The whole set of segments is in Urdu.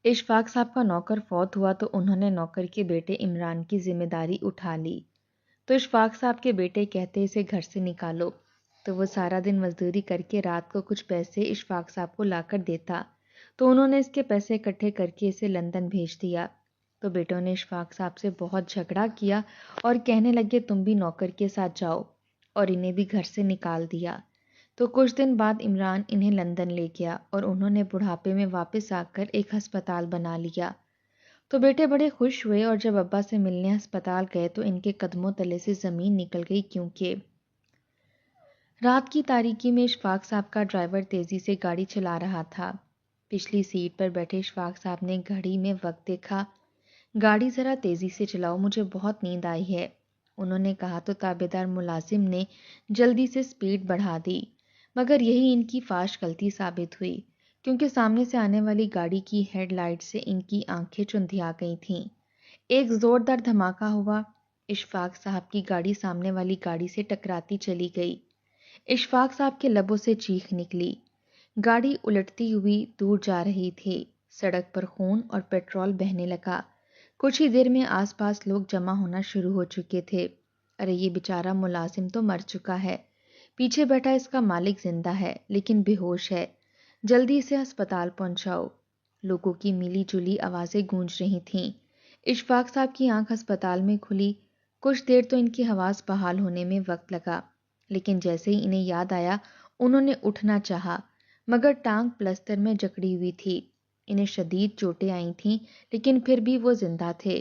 اشفاق صاحب کا نوکر فوت ہوا تو انہوں نے نوکر کے بیٹے عمران کی ذمہ داری اٹھا لی۔ تو اشفاق صاحب کے بیٹے کہتے اسے گھر سے نکالو، تو وہ سارا دن مزدوری کر کے رات کو کچھ پیسے اشفاق صاحب کو لا کر دیتا، تو انہوں نے اس کے پیسے اکٹھے کر کے اسے لندن بھیج دیا۔ تو بیٹوں نے اشفاق صاحب سے بہت جھگڑا کیا اور کہنے لگے تم بھی نوکر کے ساتھ جاؤ، اور انہیں بھی گھر سے نکال دیا۔ تو کچھ دن بعد عمران انہیں لندن لے گیا اور انہوں نے بڑھاپے میں واپس آ کر ایک ہسپتال بنا لیا۔ تو بیٹے بڑے خوش ہوئے اور جب ابا سے ملنے ہسپتال گئے تو ان کے قدموں تلے سے زمین نکل گئی، کیونکہ رات کی تاریکی میں اشفاق صاحب کا ڈرائیور تیزی سے گاڑی چلا رہا تھا۔ پچھلی سیٹ پر بیٹھے اشفاق صاحب نے گھڑی میں وقت دیکھا۔ گاڑی ذرا تیزی سے چلاؤ، مجھے بہت نیند آئی ہے، انہوں نے کہا تو تابعدار ملازم نے جلدی سے سپیڈ بڑھا دی، مگر یہی ان کی فاش غلطی ثابت ہوئی، کیونکہ سامنے سے آنے والی گاڑی کی ہیڈ لائٹ سے ان کی آنکھیں چندھیا گئی تھیں۔ ایک زوردار دھماکہ ہوا، اشفاق صاحب کی گاڑی سامنے والی گاڑی سے ٹکراتی چلی گئی۔ اشفاق صاحب کے لبوں سے چیخ نکلی۔ گاڑی الٹتی ہوئی دور جا رہی تھی، سڑک پر خون اور پیٹرول بہنے لگا۔ کچھ ہی دیر میں آس پاس لوگ جمع ہونا شروع ہو چکے تھے۔ ارے یہ بیچارہ ملازم تو مر چکا ہے، پیچھے بیٹھا اس کا مالک زندہ ہے لیکن بے ہوش ہے، جلدی سے ہسپتال پہنچاؤ۔ لوگوں کی ملی جلی آوازیں گونج رہی تھیں۔ اشفاق صاحب کی آنکھ ہسپتال میں کھلی۔ کچھ دیر تو ان کی حواس بحال ہونے میں وقت لگا، لیکن جیسے ہی انہیں یاد آیا انہوں نے اٹھنا چاہا، مگر ٹانگ پلستر میں جکڑی ہوئی تھی۔ انہیں شدید چوٹیں آئی تھیں لیکن پھر بھی وہ زندہ تھے۔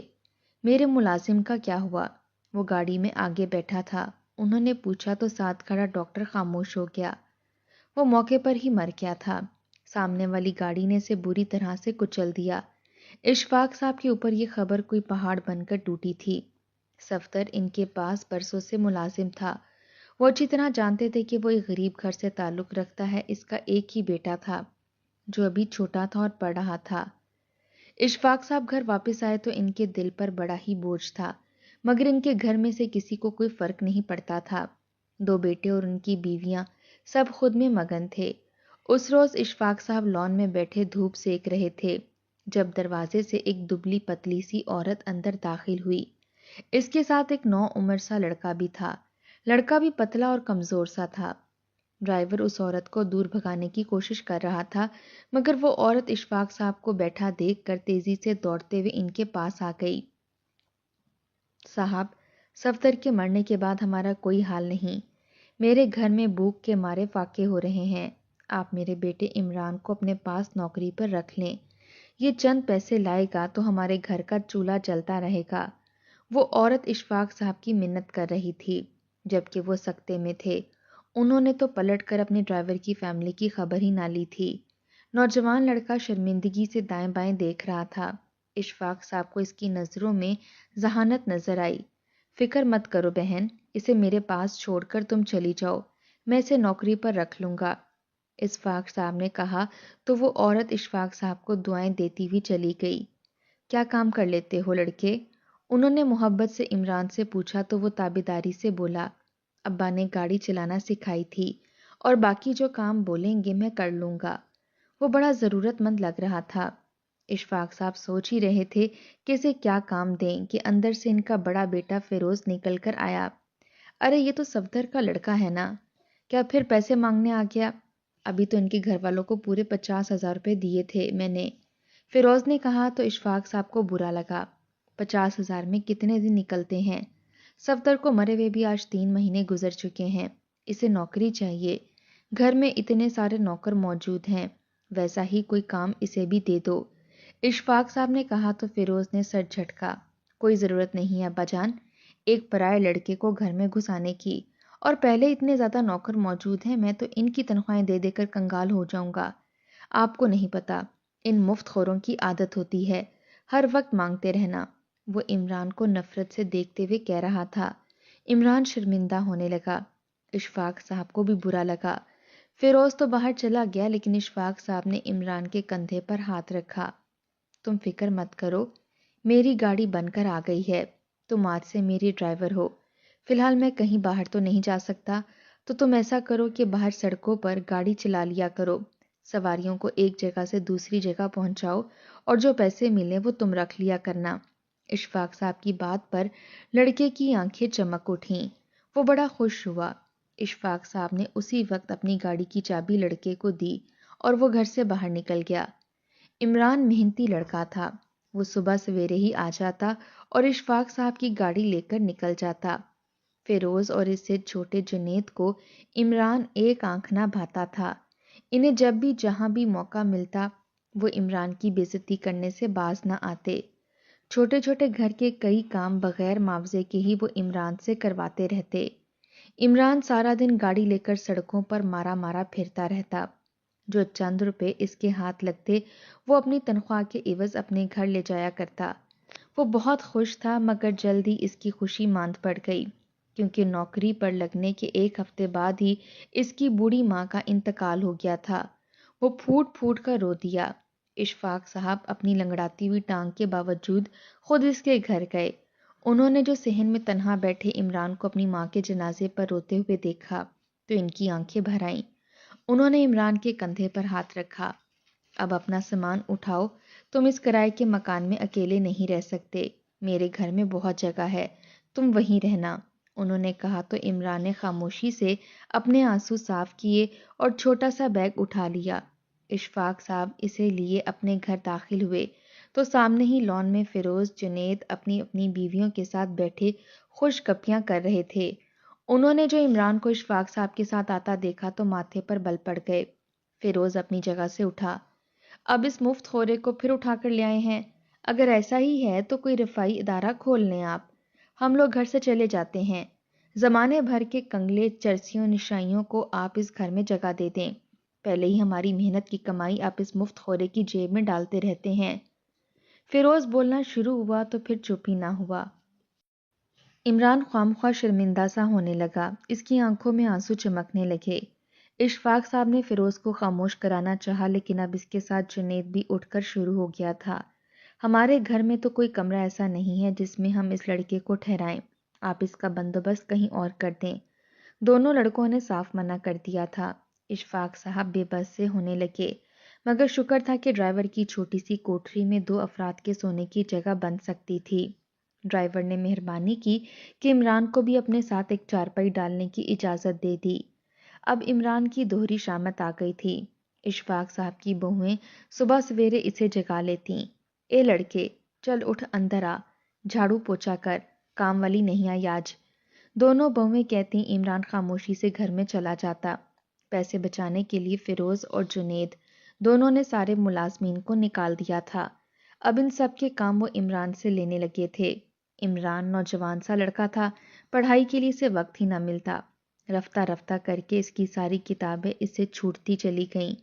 میرے ملازم کا کیا ہوا؟ وہ گاڑی میں آگے بیٹھا تھا، انہوں نے پوچھا تو ساتھ کھڑا ڈاکٹر خاموش ہو گیا۔ وہ موقع پر ہی مر گیا تھا، سامنے والی گاڑی نے اسے بری طرح سے کچل دیا۔ اشفاق صاحب کے اوپر یہ خبر کوئی پہاڑ بن کر ٹوٹی تھی۔ صفدر ان کے پاس برسوں سے ملازم تھا، وہ اچھی طرح جانتے تھے کہ وہ ایک غریب گھر سے تعلق رکھتا ہے، اس کا ایک ہی بیٹا تھا جو ابھی چھوٹا تھا اور پڑھ رہا تھا۔ اشفاق صاحب گھر واپس آئے تو ان کے دل پر بڑا ہی بوجھ تھا، مگر ان کے گھر میں سے کسی کو کوئی فرق نہیں پڑتا تھا۔ دو بیٹے اور ان کی بیویاں سب خود میں مگن تھے۔ اس روز اشفاق صاحب لان میں بیٹھے دھوپ سیک رہے تھے جب دروازے سے ایک دبلی پتلی سی عورت اندر داخل ہوئی۔ اس کے ساتھ ایک 9 عمر سا لڑکا بھی تھا، لڑکا بھی پتلا اور کمزور سا تھا۔ ڈرائیور اس عورت کو دور بھگانے کی کوشش کر رہا تھا، مگر وہ عورت اشفاق صاحب کو بیٹھا دیکھ کر تیزی سے دوڑتے ہوئے ان کے پاس آ گئی۔ صاحب، صفدر کے مرنے کے بعد ہمارا کوئی حال نہیں، میرے گھر میں بھوک کے مارے فاقے ہو رہے ہیں، آپ میرے بیٹے عمران کو اپنے پاس نوکری پر رکھ لیں، یہ چند پیسے لائے گا تو ہمارے گھر کا چولہا جلتا رہے گا۔ وہ عورت اشفاق صاحب کی منت کر رہی تھی جبکہ وہ سکتے میں تھے۔ انہوں نے تو پلٹ کر اپنے ڈرائیور کی فیملی کی خبر ہی نہ لی تھی۔ نوجوان لڑکا شرمندگی سے دائیں بائیں دیکھ رہا تھا۔ اشفاق صاحب کو اس کی نظروں میں ذہانت نظر آئی۔ فکر مت کرو بہن، اسے میرے پاس چھوڑ کر تم چلی جاؤ، میں اسے نوکری پر رکھ لوں گا، اشفاق صاحب نے کہا تو وہ عورت اشفاق صاحب کو دعائیں دیتی ہوئی چلی گئی۔ کیا کام کر لیتے ہو لڑکے؟ انہوں نے محبت سے عمران سے پوچھا تو وہ تابعداری سے بولا، ابا نے گاڑی چلانا سکھائی تھی اور باقی جو کام بولیں گے میں کر لوں گا۔ وہ بڑا ضرورت مند لگ رہا تھا۔ اشفاق صاحب سوچ ہی رہے تھے کہ اسے کیا کام دیں کہ اندر سے ان کا بڑا بیٹا فیروز نکل کر آیا۔ ارے یہ تو صفدر کا لڑکا ہے نا، کیا پھر پیسے مانگنے آ گیا؟ ابھی تو ان کے گھر والوں کو پورے 50,000 روپے دیے تھے میں نے، فیروز نے کہا تو اشفاق صاحب کو برا لگا۔ 50,000 میں کتنے دن نکلتے ہیں؟ صفدر کو مرے ہوئے بھی آج 3 مہینے گزر چکے ہیں، اسے نوکری چاہیے، گھر میں اتنے سارے نوکر موجود ہیں، ویسا ہی کوئی کام اسے بھی دے دو، اشفاق صاحب نے کہا تو فیروز نے سر جھٹکا، کوئی ضرورت نہیں ابا جان، ایک پرائے لڑکے کو گھر میں گھسانے کی، اور پہلے اتنے زیادہ نوکر موجود ہیں، میں تو ان کی تنخواہیں دے دے کر کنگال ہو جاؤں گا۔ آپ کو نہیں پتا، ان مفت خوروں کی عادت ہوتی ہے ہر وقت مانگتے رہنا، وہ عمران کو نفرت سے دیکھتے ہوئے کہہ رہا تھا۔ عمران شرمندہ ہونے لگا، اشفاق صاحب کو بھی برا لگا۔ فیروز تو باہر چلا گیا لیکن اشفاق صاحب نے عمران کے کندھے پر ہاتھ رکھا۔ تم فکر مت کرو، میری گاڑی بن کر آ گئی ہے، تم آج سے میری ڈرائیور ہو، فی الحال میں کہیں باہر تو نہیں جا سکتا، تو تم ایسا کرو کہ باہر سڑکوں پر گاڑی چلا لیا کرو، سواریوں کو ایک جگہ سے دوسری جگہ پہنچاؤ اور جو پیسے ملے وہ تم رکھ لیا کرنا۔ اشفاق صاحب کی بات پر لڑکے کی آنکھیں چمک اٹھیں۔ وہ بڑا خوش ہوا۔ اشفاق صاحب نے اسی وقت اپنی گاڑی کی چابی لڑکے کو دی اور وہ گھر سے باہر نکل گیا۔ عمران محنتی لڑکا تھا۔ وہ صبح سویرے ہی آ جاتا اور اشفاق صاحب کی گاڑی لے کر نکل جاتا۔ فیروز اور اس سے چھوٹے جنید کو عمران ایک آنکھ نہ بھاتا تھا۔ انہیں جب بھی جہاں بھی موقع ملتا وہ عمران کی بے عزتی کرنے سے باز نہ آتے۔ چھوٹے چھوٹے گھر کے کئی کام بغیر معاوضے کے ہی وہ عمران سے کرواتے رہتے۔ عمران سارا دن گاڑی لے کر سڑکوں پر مارا مارا پھرتا رہتا۔ جو چند روپے اس کے ہاتھ لگتے وہ اپنی تنخواہ کے عوض اپنے گھر لے جایا کرتا۔ وہ بہت خوش تھا مگر جلد ہی اس کی خوشی ماند پڑ گئی، کیونکہ نوکری پر لگنے کے ایک ہفتے بعد ہی اس کی بوڑھی ماں کا انتقال ہو گیا تھا۔ وہ پھوٹ پھوٹ کر رو دیا۔ اشفاق صاحب اپنی لنگڑاتی ہوئی ٹانگ کے باوجود خود اس کے گھر گئے۔ انہوں نے جو صحن میں تنہا بیٹھے عمران کو اپنی ماں کے جنازے پر روتے ہوئے دیکھا تو ان کی آنکھیں بھر آئیں۔ انہوں نے عمران کے کندھے پر ہاتھ رکھا۔ اب اپنا سامان اٹھاؤ، تم اس کرائے کے مکان میں اکیلے نہیں رہ سکتے، میرے گھر میں بہت جگہ ہے، تم وہیں رہنا۔ انہوں نے کہا تو عمران نے خاموشی سے اپنے آنسو صاف کیے اور چھوٹا سا بیگ اٹھا لیا۔ اشفاق صاحب اسے لیے اپنے گھر داخل ہوئے تو سامنے ہی لان میں فیروز جنید اپنی اپنی بیویوں کے ساتھ بیٹھے خوش گپیاں کر رہے تھے۔ انہوں نے جو عمران کو اشفاق صاحب کے ساتھ آتا دیکھا تو ماتھے پر بل پڑ گئے۔ فیروز اپنی جگہ سے اٹھا۔ اب اس مفت خورے کو پھر اٹھا کر لے آئے ہیں؟ اگر ایسا ہی ہے تو کوئی رفائی ادارہ کھول لیں آپ، ہم لوگ گھر سے چلے جاتے ہیں۔ زمانے بھر کے کنگلے چرسیوں نشائیوں کو آپ اس گھر میں جگہ دے دیں، پہلے ہی ہماری محنت کی کمائی آپ اس مفت خورے کی جیب میں ڈالتے رہتے ہیں۔ فیروز بولنا شروع ہوا تو پھر چپ ہی نہ ہوا۔ عمران خواہ شرمندہ سا ہونے لگا، اس کی آنکھوں میں آنسو چمکنے لگے۔ اشفاق صاحب نے فیروز کو خاموش کرانا چاہا لیکن اب اس کے ساتھ جنید بھی اٹھ کر شروع ہو گیا تھا۔ ہمارے گھر میں تو کوئی کمرہ ایسا نہیں ہے جس میں ہم اس لڑکے کو ٹھہرائیں، آپ اس کا بندوبست کہیں اور کر دیں۔ دونوں لڑکوں نے صاف منع کر دیا تھا۔ اشفاق صاحب بے بس سے ہونے لگے، مگر شکر تھا کہ ڈرائیور کی چھوٹی سی کوٹری میں 2 افراد کے سونے کی جگہ بن سکتی تھی۔ ڈرائیور نے مہربانی کی کہ عمران کو بھی اپنے ساتھ ایک چارپائی ڈالنے کی اجازت دے دی۔ اب عمران کی دوہری شامت آ گئی تھی۔ اشفاق صاحب کی بہویں صبح سویرے اسے جگا لیتیں۔ اے لڑکے، چل اٹھ اندر آ، جھاڑو پوچھا کر، کام والی نہیں آئی آج۔ دونوں بہویں کہتی عمران خاموشی سے گھر میں چلا جاتا۔ پیسے بچانے کے لیے فیروز اور جنید دونوں نے سارے ملازمین کو نکال دیا تھا۔ اب ان سب کے کام وہ عمران سے لینے لگے تھے۔ عمران نوجوان سا لڑکا تھا، پڑھائی کے لیے اسے وقت ہی نہ ملتا۔ رفتہ رفتہ کر کے اس کی ساری کتابیں اس سے چھوٹتی چلی گئیں۔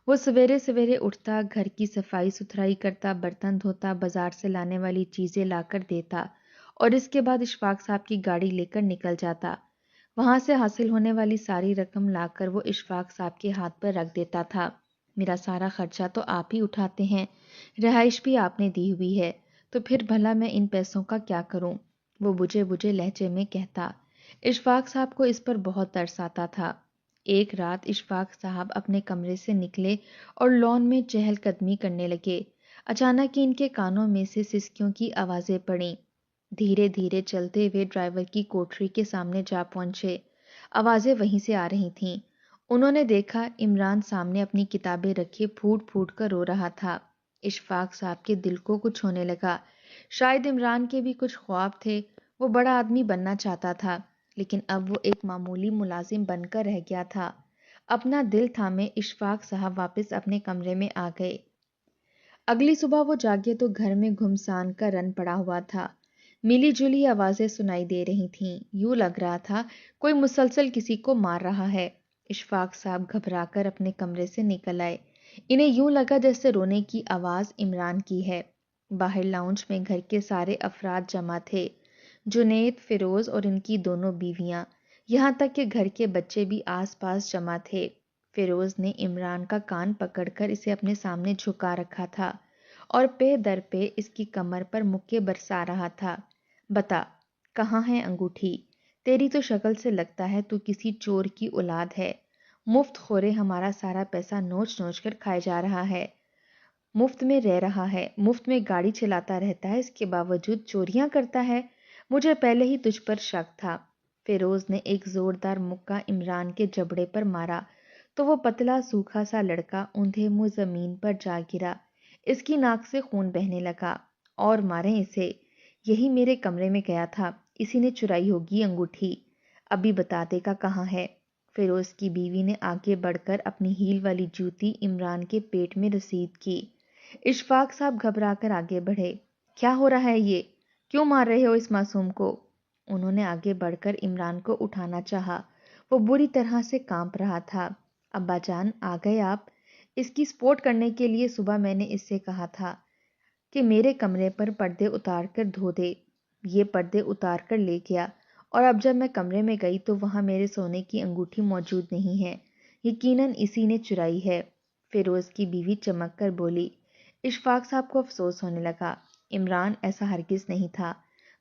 وہ سویرے سویرے اٹھتا، گھر کی صفائی ستھرائی کرتا، برتن دھوتا، بازار سے لانے والی چیزیں لا کر دیتا اور اس کے بعد اشفاق صاحب کی گاڑی لے کر نکل جاتا۔ وہاں سے حاصل ہونے والی ساری رقم لا کر وہ اشفاق صاحب کے ہاتھ پر رکھ دیتا تھا۔ میرا سارا خرچہ تو آپ ہی اٹھاتے ہیں، رہائش بھی آپ نے دی ہوئی ہے، تو پھر بھلا میں ان پیسوں کا کیا کروں؟ وہ بجھے بجھے لہجے میں کہتا۔ اشفاق صاحب کو اس پر بہت ترس آتا تھا۔ ایک رات اشفاق صاحب اپنے کمرے سے نکلے اور لان میں چہل قدمی کرنے لگے۔ اچانک ان کے کانوں میں سے سسکیوں کی آوازیں پڑیں۔ دھیرے دھیرے چلتے ہوئے ڈرائیور کی کوٹری کے سامنے جا پہنچے۔ آوازیں وہیں سے آ رہی تھیں۔ انہوں نے دیکھا عمران سامنے اپنی کتابیں رکھے پھوٹ پھوٹ کر رو رہا تھا۔ اشفاق صاحب کے دل کو کچھ ہونے لگا۔ شاید عمران کے بھی کچھ خواب تھے، وہ بڑا آدمی بننا چاہتا تھا، لیکن اب وہ ایک معمولی ملازم بن کر رہ گیا تھا۔ اپنا دل تھامے اشفاق صاحب واپس اپنے کمرے میں آ گئے۔ اگلی صبح وہ جاگے تو گھر میں گھمسان کا رن پڑا ہوا تھا۔ ملی جلی آوازیں سنائی دے رہی تھیں، یوں لگ رہا تھا کوئی مسلسل کسی کو مار رہا ہے۔ اشفاق صاحب گھبرا کر اپنے کمرے سے نکل آئے۔ انہیں یوں لگا جیسے رونے کی آواز عمران کی ہے۔ باہر لاؤنج میں گھر کے سارے افراد جمع تھے، جنید، فیروز اور ان کی دونوں بیویاں، یہاں تک کہ گھر کے بچے بھی آس پاس جمع تھے۔ فیروز نے عمران کا کان پکڑ کر اسے اپنے سامنے جھکا رکھا تھا اور پے در پہ اس کی کمر پر مکے برسا رہا تھا۔ بتا، کہاں ہے انگوٹھی؟ تیری تو شکل سے لگتا ہے تو کسی چور کی اولاد ہے۔ مفت خورے ہمارا سارا پیسہ نوچ نوچ کر کھائے جا رہا ہے، مفت میں رہ رہا ہے، مفت میں گاڑی چلاتا رہتا ہے، اس کے باوجود چوریاں کرتا ہے۔ مجھے پہلے ہی تجھ پر شک تھا۔ فیروز نے ایک زوردار مکہ عمران کے جبڑے پر مارا تو وہ پتلا سوکھا سا لڑکا اوندھے منہ زمین پر جا گرا۔ اس کی ناک سے خون بہنے لگا۔ اور ماریں اسے، یہی میرے کمرے میں گیا تھا، اسی نے چرائی ہوگی انگوٹھی، ابھی بتا دے گا کہاں ہے۔ فیروز کی بیوی نے آگے بڑھ کر اپنی ہیل والی جوتی عمران کے پیٹ میں رسید کی۔ اشفاق صاحب گھبرا کر آگے بڑھے۔ کیا ہو رہا ہے یہ؟ کیوں مار رہے ہو اس معصوم کو؟ انہوں نے آگے بڑھ کر عمران کو اٹھانا چاہا، وہ بری طرح سے کانپ رہا تھا۔ ابا جان آ گئے آپ؟ اس کی سپورٹ کرنے کے لیے صبح میں نے اس سے کہا تھا کہ میرے کمرے پر پردے اتار کر دھو دے، یہ پردے اتار کر لے گیا، اور اب جب میں کمرے میں گئی تو وہاں میرے سونے کی انگوٹھی موجود نہیں ہے، یقیناً اسی نے چرائی ہے۔ فیروز کی بیوی چمک کر بولی۔ اشفاق صاحب کو افسوس ہونے لگا، عمران ایسا ہرگز نہیں تھا،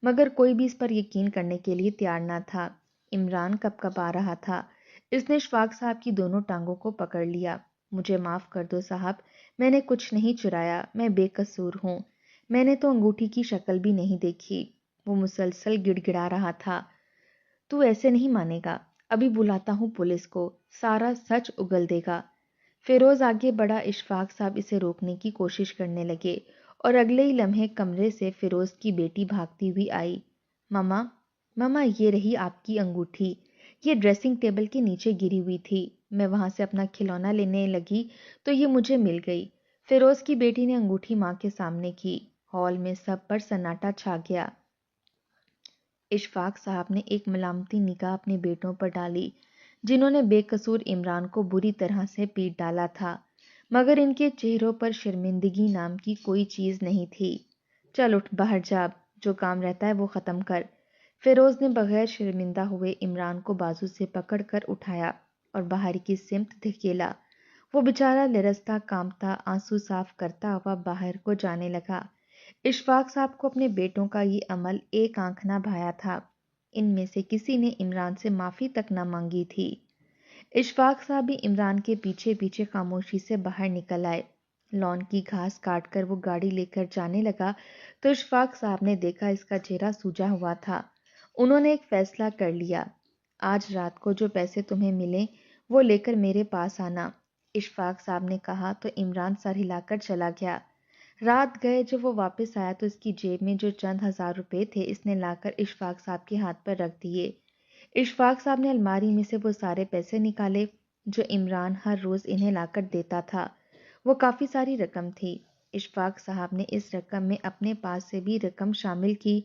مگر کوئی بھی اس پر یقین کرنے کے لیے تیار نہ تھا۔ عمران کپ کپ آ رہا تھا۔ اس نے اشفاق صاحب کی دونوں ٹانگوں کو پکڑ لیا۔ مجھے معاف کر دو صاحب، میں نے کچھ نہیں چرایا، میں بے قصور ہوں، میں نے تو انگوٹھی کی شکل بھی نہیں دیکھی۔ وہ مسلسل گڑ گڑا رہا تھا۔ تو ایسے نہیں مانے گا، ابھی بلاتا ہوں پولیس کو، سارا سچ اگل دے گا۔ فیروز آگے بڑھا، اشفاق صاحب اسے روکنے کی کوشش کرنے لگے اور اگلے ہی لمحے کمرے سے فیروز کی بیٹی بھاگتی ہوئی آئی۔ ماما، ماما یہ رہی آپ کی انگوٹھی، یہ ڈریسنگ ٹیبل کے نیچے گری ہوئی تھی، میں وہاں سے اپنا کھلونا لینے لگی تو یہ مجھے مل گئی۔ فیروز کی بیٹی نے انگوٹھی ماں کے سامنے کی۔ ہال میں سب پر سناٹا چھا گیا۔ اشفاق صاحب نے ایک ملامتی نگاہ اپنے بیٹوں پر ڈالی جنہوں نے بے قصور عمران کو بری طرح سے پیٹ ڈالا تھا، مگر ان کے چہروں پر شرمندگی نام کی کوئی چیز نہیں تھی۔ چل اٹھ باہر جا، جو کام رہتا ہے وہ ختم کر۔ فیروز نے بغیر شرمندہ ہوئے عمران کو بازو سے پکڑ کر اٹھایا اور باہر کی سمت دھکیلا۔ وہ بیچارہ لرزتا کانپتا آنسو صاف کرتا ہوا باہر کو جانے لگا۔ اشفاق صاحب کو اپنے بیٹوں کا یہ عمل ایک آنکھ نہ بھایا تھا۔ ان میں سے کسی نے عمران سے معافی تک نہ مانگی تھی۔ اشفاق صاحب بھی عمران کے پیچھے پیچھے خاموشی سے باہر نکل آئے۔ لان کی گھاس کاٹ کر وہ گاڑی لے کر جانے لگا تو اشفاق صاحب نے دیکھا اس کا چہرہ سوجا ہوا تھا۔ انہوں نے ایک فیصلہ کر لیا، آج رات کو جو پیسے تمہیں ملیں وہ لے کر میرے پاس آنا۔ اشفاق صاحب نے کہا تو عمران سر ہلا کر چلا گیا۔ رات گئے جب وہ واپس آیا تو اس کی جیب میں جو چند ہزار روپے تھے اس نے لا کر اشفاق صاحب کے ہاتھ پر رکھ دیے۔ اشفاق صاحب نے الماری میں سے وہ سارے پیسے نکالے جو عمران ہر روز انہیں لا کر دیتا تھا۔ وہ کافی ساری رقم تھی۔ اشفاق صاحب نے اس رقم میں اپنے پاس سے بھی رقم شامل کی۔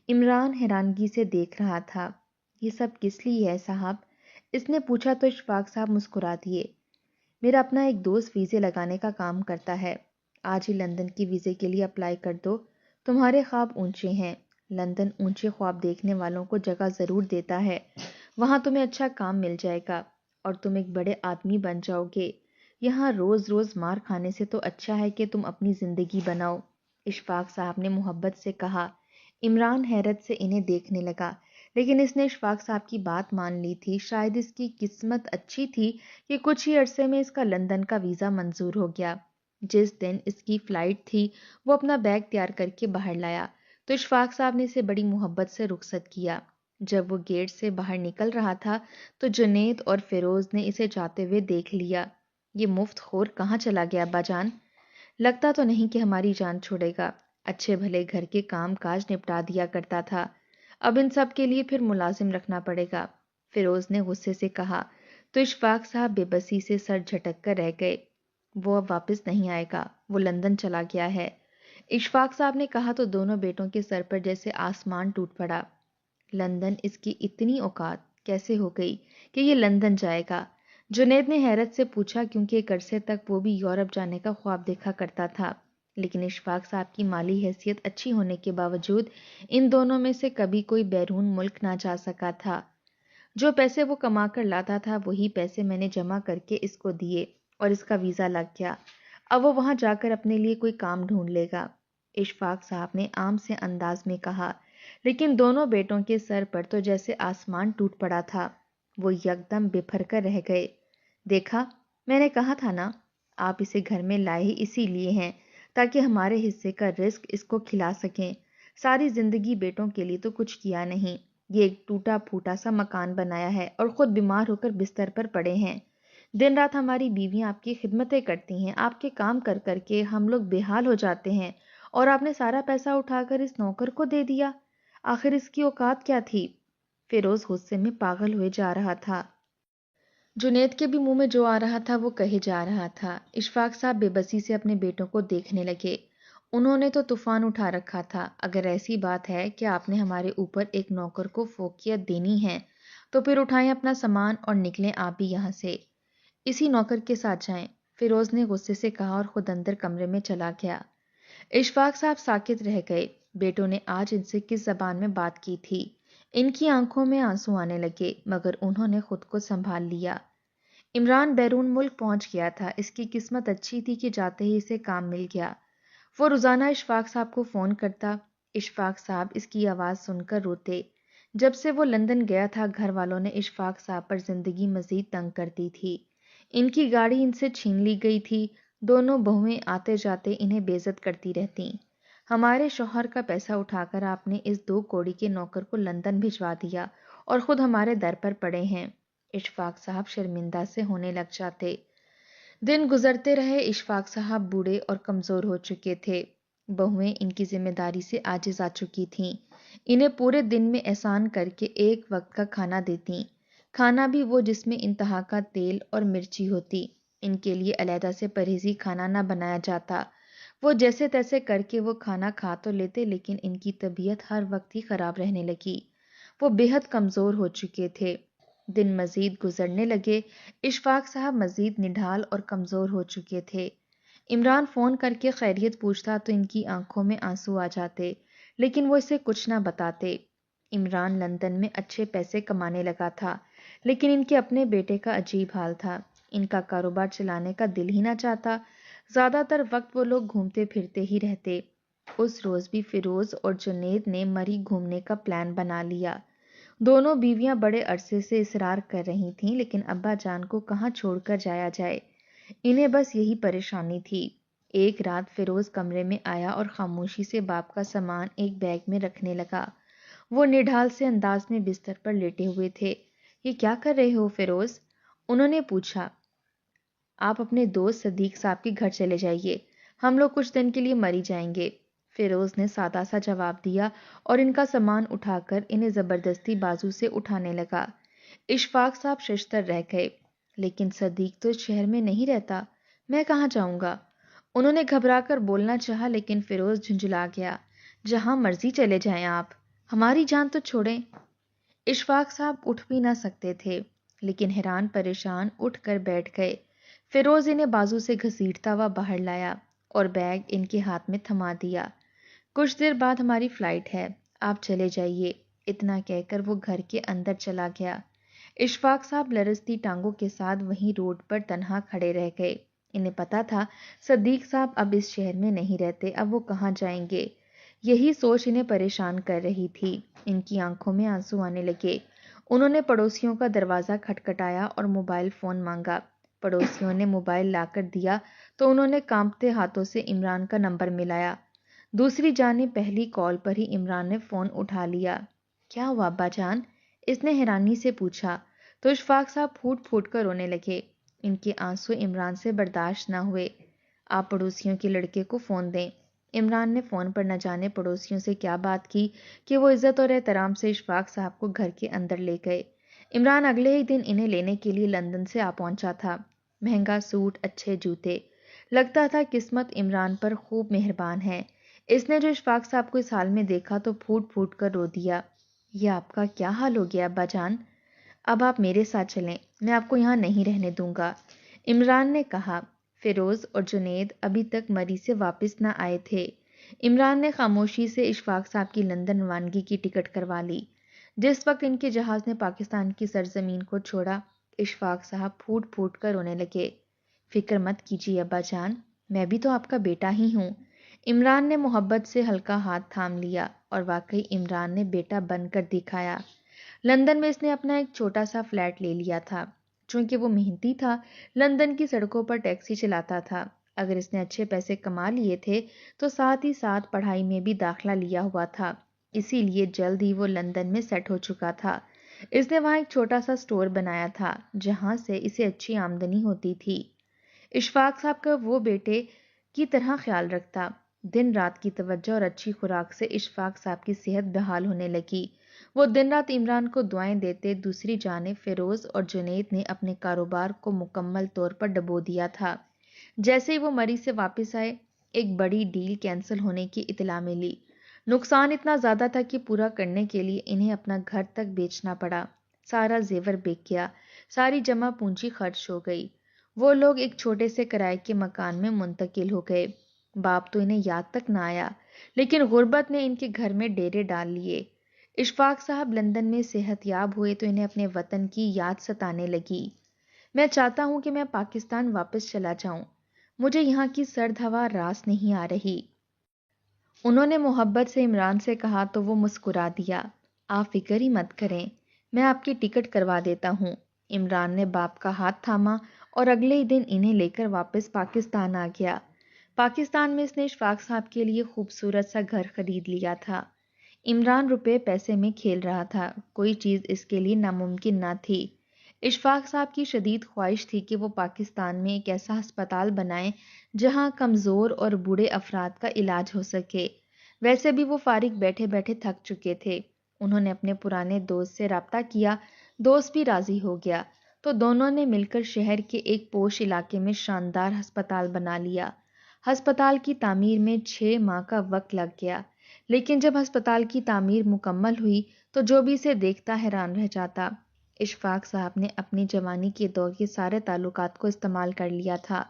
عمران حیرانگی سے دیکھ رہا تھا۔ یہ سب کس لیے ہے صاحب؟ اس نے پوچھا تو اشفاق صاحب مسکرا دیے۔ میرا اپنا ایک دوست ویزے لگانے کا کام کرتا ہے، آج ہی لندن کی ویزے کے لیے اپلائی کر دو، تمہارے خواب اونچے ہیں، لندن اونچے خواب دیکھنے والوں کو جگہ ضرور دیتا ہے، وہاں تمہیں اچھا کام مل جائے گا اور تم ایک بڑے آدمی بن جاؤ گے، یہاں روز روز مار کھانے سے تو اچھا ہے کہ تم اپنی زندگی بناؤ، اشفاق صاحب نے محبت سے کہا۔ عمران حیرت سے انہیں دیکھنے لگا، لیکن اس نے اشفاق صاحب کی بات مان لی تھی۔ شاید اس کی قسمت اچھی تھی کہ کچھ ہی عرصے میں اس کا لندن کا ویزا منظور ہو گیا۔ جس دن اس کی فلائٹ تھی وہ اپنا بیگ تیار کر کے باہر لایا تو اشفاق صاحب نے اسے بڑی محبت سے رخصت کیا۔ جب وہ گیٹ سے باہر نکل رہا تھا تو جنید اور فیروز نے اسے جاتے ہوئے دیکھ لیا۔ یہ مفت خور کہاں چلا گیا ابا جان؟ لگتا تو نہیں کہ ہماری جان چھوڑے گا، اچھے بھلے گھر کے کام کاج نپٹا دیا کرتا تھا، اب ان سب کے لیے پھر ملازم رکھنا پڑے گا، فیروز نے غصے سے کہا تو اشفاق صاحب بے بسی سے سر جھٹک کر رہ گئے۔ وہ اب واپس نہیں آئے گا، وہ لندن چلا گیا ہے، اشفاق صاحب نے کہا تو دونوں بیٹوں کے سر پر جیسے آسمان ٹوٹ پڑا۔ لندن، اس کی اتنی اوقات کیسے ہو گئی کہ یہ لندن جائے گا؟ جنید نے حیرت سے پوچھا، کیونکہ ایک عرصے تک وہ بھی یورپ جانے کا خواب دیکھا کرتا تھا، لیکن اشفاق صاحب کی مالی حیثیت اچھی ہونے کے باوجود ان دونوں میں سے کبھی کوئی بیرون ملک نہ جا سکا تھا۔ جو پیسے وہ کما کر لاتا تھا وہی پیسے میں نے جمع کر کے اس کو دیے اور اس کا ویزا لگ گیا، اب وہ وہاں جا کر اپنے لیے کوئی کام ڈھونڈ لے گا، اشفاق صاحب نے عام سے انداز میں کہا، لیکن دونوں بیٹوں کے سر پر تو جیسے آسمان ٹوٹ پڑا تھا، وہ یکدم بپھر کر رہ گئے۔ دیکھا، میں نے کہا تھا نا، آپ اسے گھر میں لائے ہی اسی لیے ہیں تاکہ ہمارے حصے کا رزق اس کو کھلا سکیں۔ ساری زندگی بیٹوں کے لیے تو کچھ کیا نہیں، یہ ایک ٹوٹا پھوٹا سا مکان بنایا ہے اور خود بیمار ہو کر بستر پر پڑے ہیں۔ دن رات ہماری بیویاں آپ کی خدمتیں کرتی ہیں، آپ کے کام کر کر کے ہم لوگ بے حال ہو جاتے ہیں، اور آپ نے سارا پیسہ اٹھا کر اس نوکر کو دے دیا۔ آخر اس کی اوقات کیا تھی؟ فیروز غصے میں پاگل ہوئے جا رہا تھا۔ جنید کے بھی منہ میں جو آ رہا تھا وہ کہے جا رہا تھا۔ اشفاق صاحب بے بسی سے اپنے بیٹوں کو دیکھنے لگے۔ انہوں نے تو طوفان اٹھا رکھا تھا۔ اگر ایسی بات ہے کہ آپ نے ہمارے اوپر ایک نوکر کو فوقیت دینی ہے تو پھر اٹھائیں اپنا سامان اور نکلیں آپ بھی یہاں سے، اسی نوکر کے ساتھ جائیں، فیروز نے غصے سے کہا اور خود اندر کمرے میں چلا گیا۔ اشفاق صاحب ساکت رہ گئے۔ بیٹوں نے آج ان سے کس زبان میں بات کی تھی؟ ان کی آنکھوں میں آنسو آنے لگے، مگر انہوں نے خود کو سنبھال لیا۔ عمران بیرون ملک پہنچ گیا تھا۔ اس کی قسمت اچھی تھی کہ جاتے ہی اسے کام مل گیا۔ وہ روزانہ اشفاق صاحب کو فون کرتا۔ اشفاق صاحب اس کی آواز سن کر روتے۔ جب سے وہ لندن گیا تھا گھر والوں نے اشفاق صاحب پر زندگی مزید تنگ کرتی تھی۔ ان کی گاڑی ان سے چھین لی گئی تھی۔ دونوں بہویں آتے جاتے انہیں بے عزت کرتی رہتی۔ ہمارے شوہر کا پیسہ اٹھا کر آپ نے اس 2 کوڑی کے نوکر کو لندن بھجوا دیا اور خود ہمارے در پر پڑے ہیں۔ اشفاق صاحب شرمندہ سے ہونے لگ جاتے۔ دن گزرتے رہے۔ اشفاق صاحب بوڑھے اور کمزور ہو چکے تھے۔ بہویں ان کی ذمہ داری سے عاجز آ چکی تھیں۔ انہیں پورے دن میں احسان کر کے ایک وقت کا کھانا دیتی، کھانا بھی وہ جس میں انتہا کا تیل اور مرچی ہوتی۔ ان کے لیے علیحدہ سے پرہیزی کھانا نہ بنایا جاتا۔ وہ جیسے تیسے کر کے وہ کھانا کھا تو لیتے، لیکن ان کی طبیعت ہر وقت ہی خراب رہنے لگی۔ وہ بے حد کمزور ہو چکے تھے۔ دن مزید گزرنے لگے۔ اشفاق صاحب مزید نڈھال اور کمزور ہو چکے تھے۔ عمران فون کر کے خیریت پوچھتا تو ان کی آنکھوں میں آنسو آ جاتے، لیکن وہ اسے کچھ نہ بتاتے۔ عمران لندن میں اچھے پیسے کمانے لگا تھا، لیکن ان کے اپنے بیٹے کا عجیب حال تھا۔ ان کا کاروبار چلانے کا دل ہی نہ چاہتا۔ زیادہ تر وقت وہ لوگ گھومتے پھرتے ہی رہتے۔ اس روز بھی فیروز اور جنید نے مری گھومنے کا پلان بنا لیا۔ دونوں بیویاں بڑے عرصے سے اصرار کر رہی تھیں، لیکن ابا جان کو کہاں چھوڑ کر جایا جائے، انہیں بس یہی پریشانی تھی۔ ایک رات فیروز کمرے میں آیا اور خاموشی سے باپ کا سامان ایک بیگ میں رکھنے لگا۔ وہ نڈھال سے انداز میں بستر پر لیٹے ہوئے تھے۔ یہ کیا کر رہے ہو فیروز؟ انہوں نے پوچھا۔ آپ اپنے دوست صدیق صاحب کے گھر چلے جائیے، ہم لوگ کچھ دن کے لیے مری جائیں گے، فیروز نے سادہ سا جواب دیا اور ان کا سامان اٹھا کر انہیں زبردستی بازو سے اٹھانے لگا۔ اشفاق صاحب ششدر رہ گئے۔ لیکن صدیق تو اس شہر میں نہیں رہتا، میں کہاں جاؤں گا؟ انہوں نے گھبرا کر بولنا چاہا، لیکن فیروز جھنجھلا گیا۔ جہاں مرضی چلے جائیں آپ، ہماری جان تو چھوڑیں۔ اشفاق صاحب اٹھ بھی نہ سکتے تھے، لیکن حیران پریشان اٹھ کر بیٹھ گئے۔ فیروز انہیں بازو سے گھسیٹتا ہوا باہر لایا اور بیگ ان کے ہاتھ میں تھما دیا۔ کچھ دیر بعد ہماری فلائٹ ہے، آپ چلے جائیے، اتنا کہہ کر وہ گھر کے اندر چلا گیا۔ اشفاق صاحب لرزتی ٹانگوں کے ساتھ وہیں روڈ پر تنہا کھڑے رہ گئے۔ انہیں پتا تھا صدیق صاحب اب اس شہر میں نہیں رہتے، اب وہ کہاں جائیں گے؟ یہی سوچ انہیں پریشان کر رہی تھی۔ ان کی آنکھوں میں آنسو آنے لگے۔ انہوں نے پڑوسیوں کا دروازہ کھٹکھٹایا اور موبائل فون مانگا۔ پڑوسیوں نے موبائل لا کر دیا تو انہوں نے کانپتے ہاتھوں سے عمران کا نمبر ملایا۔ دوسری جانب پہلی کال پر ہی عمران نے فون اٹھا لیا۔ کیا ہوا ابا جان؟ اس نے حیرانی سے پوچھا تو اشفاق صاحب پھوٹ پھوٹ کر رونے لگے۔ ان کے آنسو عمران سے برداشت نہ ہوئے۔ آپ پڑوسیوں کے لڑکے کو فون دیں۔ عمران نے فون پر نہ جانے پڑوسیوں سے کیا بات کی کہ وہ عزت اور احترام سے اشفاق صاحب کو گھر کے اندر لے گئے۔ عمران اگلے ہی دن انہیں لینے کے لیے لندن سے آ پہنچا تھا۔ مہنگا سوٹ، اچھے جوتے، لگتا تھا قسمت عمران پر خوب مہربان ہے۔ اس نے جو اشفاق صاحب کو اس حال میں دیکھا تو پھوٹ پھوٹ کر رو دیا۔ یہ آپ کا کیا حال ہو گیا ابا جان؟ اب آپ میرے ساتھ چلیں، میں آپ کو یہاں نہیں رہنے دوں گا، عمران نے کہا۔ فیروز اور جنید ابھی تک مری سے واپس نہ آئے تھے۔ عمران نے خاموشی سے اشفاق صاحب کی لندن روانگی کی ٹکٹ کروا لی۔ جس وقت ان کے جہاز نے پاکستان کی سرزمین کو چھوڑا، اشفاق صاحب پھوٹ پھوٹ کر رونے لگے۔ فکر مت کیجیے ابا جان، میں بھی تو آپ کا بیٹا ہی ہوں۔ عمران نے محبت سے ہلکا ہاتھ تھام لیا، اور واقعی عمران نے بیٹا بن کر دکھایا۔ لندن میں اس نے اپنا ایک چھوٹا سا فلیٹ لے لیا تھا۔ چونکہ وہ محنتی تھا، لندن کی سڑکوں پر ٹیکسی چلاتا تھا۔ اگر اس نے اچھے پیسے کما لیے تھے تو ساتھ ہی ساتھ پڑھائی میں بھی داخلہ لیا ہوا تھا، اسی لیے جلد ہی وہ لندن میں سیٹ ہو چکا تھا۔ اس نے وہاں ایک چھوٹا سا سٹور بنایا تھا جہاں سے اسے اچھی آمدنی ہوتی تھی۔ اشفاق صاحب کا وہ بیٹے کی طرح خیال رکھتا۔ دن رات کی توجہ اور اچھی خوراک سے اشفاق صاحب کی صحت بحال ہونے لگی۔ وہ دن رات عمران کو دعائیں دیتے۔ دوسری جانب فیروز اور جنید نے اپنے کاروبار کو مکمل طور پر ڈبو دیا تھا۔ جیسے ہی وہ مری سے واپس آئے، ایک بڑی ڈیل کینسل ہونے کی اطلاع ملی۔ نقصان اتنا زیادہ تھا کہ پورا کرنے کے لیے انہیں اپنا گھر تک بیچنا پڑا۔ سارا زیور بک گیا، ساری جمع پونجی خرچ ہو گئی۔ وہ لوگ ایک چھوٹے سے کرائے کے مکان میں منتقل ہو گئے۔ باپ تو انہیں یاد تک نہ آیا، لیکن غربت نے ان کے گھر میں ڈیرے ڈال لیے۔ اشفاق صاحب لندن میں صحت یاب ہوئے تو انہیں اپنے وطن کی یاد ستانے لگی۔ میں چاہتا ہوں کہ میں پاکستان واپس چلا جاؤں، مجھے یہاں کی سرد ہوا راس نہیں آ رہی۔ انہوں نے محبت سے عمران سے کہا تو وہ مسکرا دیا۔ آپ فکر ہی مت کریں، میں آپ کی ٹکٹ کروا دیتا ہوں۔ عمران نے باپ کا ہاتھ تھاما اور اگلے ہی دن انہیں لے کر واپس پاکستان آ گیا۔ پاکستان میں اس نے اشفاق صاحب کے لیے خوبصورت سا گھر خرید لیا تھا۔ عمران روپے پیسے میں کھیل رہا تھا، کوئی چیز اس کے لیے ناممکن نہ تھی۔ اشفاق صاحب کی شدید خواہش تھی کہ وہ پاکستان میں ایک ایسا ہسپتال بنائیں جہاں کمزور اور بوڑھے افراد کا علاج ہو سکے۔ ویسے بھی وہ فارغ بیٹھے بیٹھے تھک چکے تھے۔ انہوں نے اپنے پرانے دوست سے رابطہ کیا، دوست بھی راضی ہو گیا، تو دونوں نے مل کر شہر کے ایک پوش علاقے میں شاندار ہسپتال بنا لیا۔ ہسپتال کی تعمیر میں 6 ماہ کا وقت لگ گیا، لیکن جب ہسپتال کی تعمیر مکمل ہوئی تو جو بھی اسے دیکھتا حیران رہ جاتا۔ اشفاق صاحب نے اپنی جوانی کے دور کے سارے تعلقات کو استعمال کر لیا تھا۔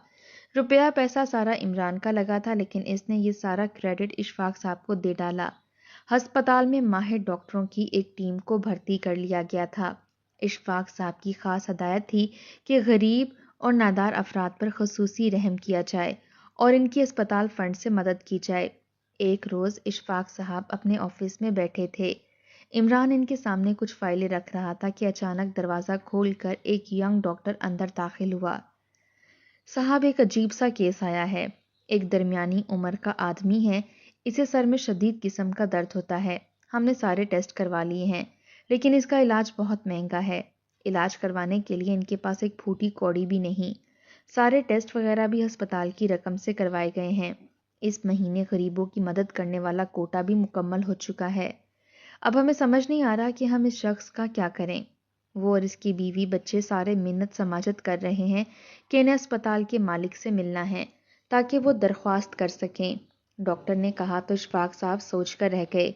روپیہ پیسہ سارا عمران کا لگا تھا، لیکن اس نے یہ سارا کریڈٹ اشفاق صاحب کو دے ڈالا۔ ہسپتال میں ماہر ڈاکٹروں کی ایک ٹیم کو بھرتی کر لیا گیا تھا۔ اشفاق صاحب کی خاص ہدایت تھی کہ غریب اور نادار افراد پر خصوصی رحم کیا جائے اور ان کی اسپتال فنڈ سے مدد کی جائے۔ ایک روز اشفاق صاحب اپنے آفس میں بیٹھے تھے۔ عمران ان کے سامنے کچھ فائلیں رکھ رہا تھا کہ اچانک دروازہ کھول کر ایک ینگ ڈاکٹر اندر داخل ہوا۔ صاحب، ایک عجیب سا کیس آیا ہے۔ ایک درمیانی عمر کا آدمی ہے، اسے سر میں شدید قسم کا درد ہوتا ہے۔ ہم نے سارے ٹیسٹ کروا لیے ہیں، لیکن اس کا علاج بہت مہنگا ہے۔ علاج کروانے کے لیے ان کے پاس ایک پھوٹی کوڑی بھی نہیں۔ سارے ٹیسٹ وغیرہ بھی ہسپتال کی رقم سے کروائے گئے ہیں۔ اس مہینے غریبوں کی مدد کرنے والا کوٹا بھی مکمل ہو چکا ہے۔ اب ہمیں سمجھ نہیں آ رہا کہ ہم اس شخص کا کیا کریں۔ وہ اور اس کی بیوی بچے سارے منت سماجت کر رہے ہیں کہ انہیں اسپتال کے مالک سے ملنا ہے تاکہ وہ درخواست کر سکیں۔ ڈاکٹر نے کہا تو اشفاق صاحب سوچ کر رہ گئے۔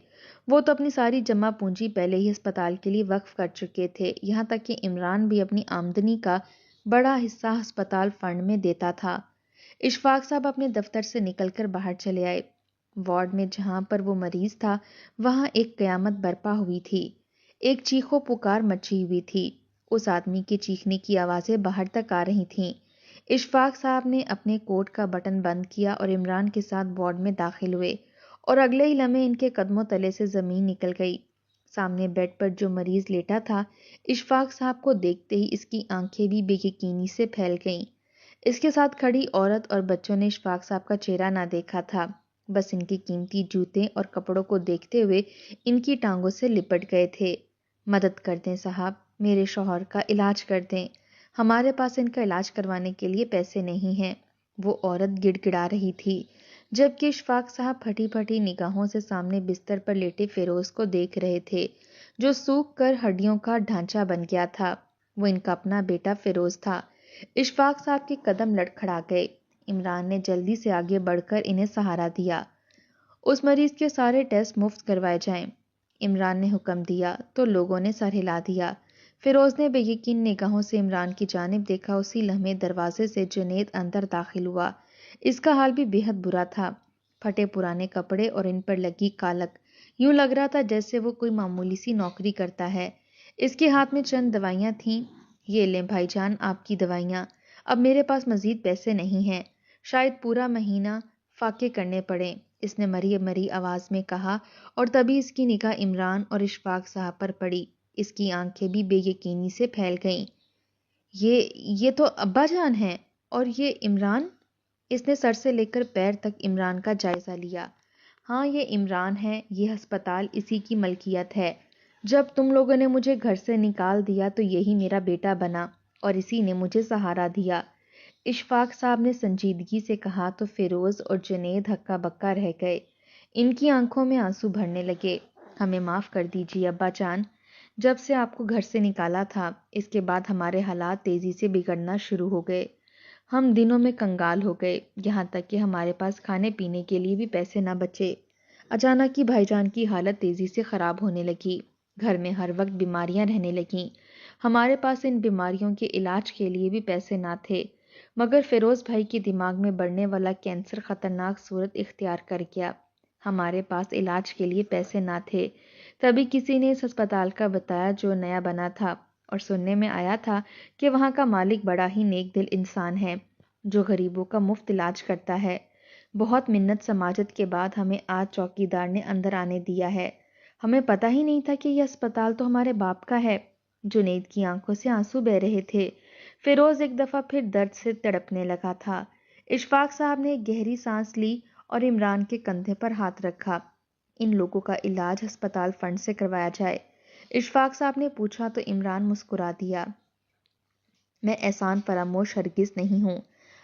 وہ تو اپنی ساری جمع پونجی پہلے ہی اسپتال کے لیے وقف کر چکے تھے، یہاں تک کہ عمران بھی اپنی آمدنی کا بڑا حصہ ہسپتال فنڈ میں دیتا تھا۔ اشفاق صاحب اپنے دفتر سے نکل کر باہر چلے آئے۔ وارڈ میں جہاں پر وہ مریض تھا وہاں ایک قیامت برپا ہوئی تھی۔ ایک چیخو پکار مچی ہوئی تھی۔ اس آدمی کے چیخنے کی آوازیں باہر تک آ رہی تھیں۔ اشفاق صاحب نے اپنے کوٹ کا بٹن بند کیا اور عمران کے ساتھ وارڈ میں داخل ہوئے، اور اگلے ہی لمحے ان کے قدموں تلے سے زمین نکل گئی۔ سامنے بیڈ پر جو مریض لیٹا تھا، اشفاق صاحب کو دیکھتے ہی اس کی آنکھیں بھی بے یقینی سے پھیل گئیں۔ اس کے ساتھ کھڑی عورت اور بچوں نے اشفاق صاحب کا چہرہ نہ دیکھا تھا، بس ان کے قیمتی جوتے اور کپڑوں کو دیکھتے ہوئے ان کی ٹانگوں سے لپٹ گئے تھے۔ مدد کر دیں صاحب، میرے شوہر کا علاج کر دیں، ہمارے پاس ان کا علاج کروانے کے لیے پیسے نہیں ہیں، وہ عورت گڑ گڑا رہی تھی، جبکہ اشفاق صاحب پھٹی پھٹی نگاہوں سے سامنے بستر پر لیٹے فیروز کو دیکھ رہے تھے، جو سوکھ کر ہڈیوں کا ڈھانچہ بن گیا تھا۔ وہ ان کا اپنا بیٹا فیروز تھا۔ اشفاق صاحب کے قدم لڑکھڑا گئے۔ عمران نے جلدی سے آگے بڑھ کر انہیں سہارا دیا۔ اس مریض کے سارے ٹیسٹ مفت کروائے جائیں، عمران نے حکم دیا تو لوگوں نے سر ہلا دیا۔ فیروز نے بے یقین نگاہوں سے عمران کی جانب دیکھا۔ اسی لمحے دروازے سے جنید اندر داخل ہوا۔ اس کا حال بھی بے حد برا تھا، پھٹے پرانے کپڑے اور ان پر لگی کالک، یوں لگ رہا تھا جیسے وہ کوئی معمولی سی نوکری کرتا ہے۔ اس کے ہاتھ میں چند دوائیاں تھیں۔ یہ لیں بھائی جان آپ کی دوائیاں، اب میرے پاس مزید پیسے نہیں ہیں، شاید پورا مہینہ فاقے کرنے پڑیں، اس نے مری مری آواز میں کہا، اور تبھی اس کی نگاہ عمران اور اشفاق صاحب پر پڑی۔ اس کی آنکھیں بھی بے یقینی سے پھیل گئیں۔ یہ تو ابا جان ہیں، اور یہ عمران؟ اس نے سر سے لے کر پیر تک عمران کا جائزہ لیا۔ ہاں یہ عمران ہے، یہ ہسپتال اسی کی ملکیت ہے۔ جب تم لوگوں نے مجھے گھر سے نکال دیا تو یہی میرا بیٹا بنا اور اسی نے مجھے سہارا دیا۔ اشفاق صاحب نے سنجیدگی سے کہا تو فیروز اور جنید ہکا بکا رہ گئے۔ ان کی آنکھوں میں آنسو بھرنے لگے۔ ہمیں معاف کر دیجیے ابا جان، جب سے آپ کو گھر سے نکالا تھا اس کے بعد ہمارے حالات تیزی سے بگڑنا شروع ہو گئے۔ ہم دنوں میں کنگال ہو گئے، یہاں تک کہ ہمارے پاس کھانے پینے کے لیے بھی پیسے نہ بچے۔ اچانک ہی بھائی جان کی حالت تیزی سے خراب ہونے لگی، گھر میں ہر وقت بیماریاں رہنے لگیں۔ ہمارے پاس ان بیماریوں کے علاج کے لیے بھی پیسے نہ تھے، مگر فیروز بھائی کے دماغ میں بڑھنے والا کینسر خطرناک صورت اختیار کر گیا۔ ہمارے پاس علاج کے لیے پیسے نہ تھے، تبھی کسی نے اس ہسپتال کا بتایا جو نیا بنا تھا، اور سننے میں آیا تھا کہ وہاں کا مالک بڑا ہی نیک دل انسان ہے جو غریبوں کا مفت علاج کرتا ہے۔ بہت منت سماجت کے بعد ہمیں آج چوکیدار نے اندر آنے دیا ہے۔ ہمیں پتہ ہی نہیں تھا کہ یہ اسپتال تو ہمارے باپ کا ہے۔ جنید کی آنکھوں سے آنسو بہہ رہے تھے۔ فیروز ایک دفعہ پھر درد سے تڑپنے لگا تھا۔ اشفاق صاحب نے ایک گہری سانس لی اور عمران کے کندھے پر ہاتھ رکھا۔ ان لوگوں کا علاج ہسپتال فنڈ سے کروایا جائے؟ اشفاق صاحب نے پوچھا تو عمران مسکرا دیا۔ میں احسان فراموش ہرگز نہیں ہوں۔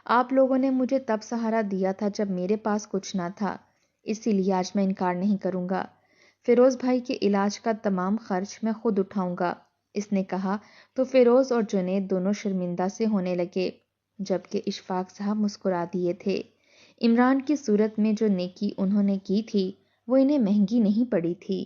آپ لوگوں نے مجھے تب سہارا دیا تھا جب میرے پاس کچھ نہ تھا، اسی لیے آج میں انکار نہیں کروں گا۔ فیروز بھائی کے علاج کا تمام خرچ میں خود اٹھاؤں گا، اس نے کہا تو فیروز اور جنید دونوں شرمندہ سے ہونے لگے، جبکہ اشفاق صاحب مسکرا دیے تھے۔ عمران کی صورت میں جو نیکی انہوں نے کی تھی وہ انہیں مہنگی نہیں پڑی تھی۔